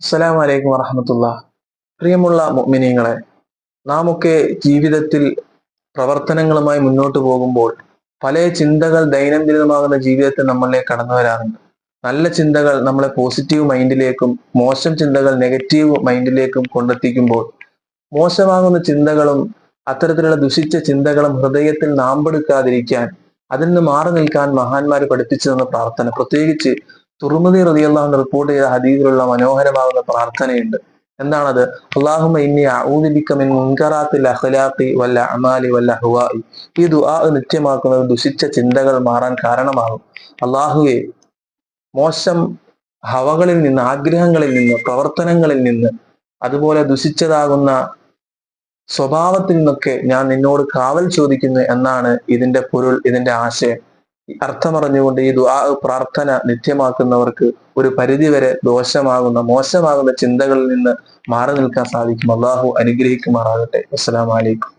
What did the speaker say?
അസ്സലാമു അലൈക്കും വറഹ്മത്തുള്ളാഹ്. പ്രിയമുള്ള മുഅ്മിനീങ്ങളെ, നാമൊക്കെ ജീവിതത്തിൽ പ്രവർത്തനങ്ങളുമായി മുന്നോട്ട് പോകുമ്പോൾ പല ചിന്തകൾ ദൈനംദിനമാകുന്ന ജീവിതത്തിൽ നമ്മളിലേക്ക് കടന്നു വരാറുണ്ട്. നല്ല ചിന്തകൾ നമ്മളെ പോസിറ്റീവ് മൈൻഡിലേക്കും മോശം ചിന്തകൾ നെഗറ്റീവ് മൈൻഡിലേക്കും കൊണ്ടെത്തിക്കുമ്പോൾ മോശമാകുന്ന ചിന്തകളും അത്തരത്തിലുള്ള ദുഷിച്ച ചിന്തകളും ഹൃദയത്തിൽ നാമ്പെടുക്കാതിരിക്കാൻ, അതിൽ നിന്ന് മാറി നിൽക്കാൻ മഹാന്മാര് പഠിപ്പിച്ചു തന്ന പ്രാർത്ഥന, പ്രത്യേകിച്ച് തുർമുദി റളിയല്ലാഹു അൻഹു റിപ്പോർട്ട് ചെയ്ത ഹദീസിലുള്ള മനോഹരമാകുന്ന പ്രാർത്ഥനയുണ്ട്. എന്താണത്? അല്ലാഹുമ്മ ഇന്നി അഊദു ബിക മിൻ മുൻകറാത്തിൽ അഖ്ലാഖി വൽ അഅമാലി വൽ അഹ്വാഇ. ഈ ദുആ നിത്യമാക്കുന്നത് ദുഷിച്ച ചിന്തകൾ മാറാൻ കാരണമാകും. അല്ലാഹുവേ, മോശം ഹവകളിൽ നിന്ന്, ആഗ്രഹങ്ങളിൽ നിന്ന്, പ്രവർത്തനങ്ങളിൽ നിന്ന്, അതുപോലെ ദുഷിച്ചതാകുന്ന സ്വഭാവത്തിൽ നിന്നൊക്കെ ഞാൻ നിന്നോട് കാവൽ ചോദിക്കുന്നു എന്നാണ് ഇതിന്റെ പൊരുൾ, ഇതിന്റെ ആശയം. അർത്ഥമറിഞ്ഞുകൊണ്ട് ഈ ദുആ പ്രാർത്ഥന നിത്യമാക്കുന്നവർക്ക് ഒരു പരിധിവരെ ദോഷമാകുന്ന, മോശമാകുന്ന ചിന്തകളിൽ നിന്ന് മാറി നിൽക്കാൻ സാധിക്കും. അള്ളാഹു അനുഗ്രഹിക്കുമാറാകട്ടെ. അസ്സലാമു അലൈക്കും.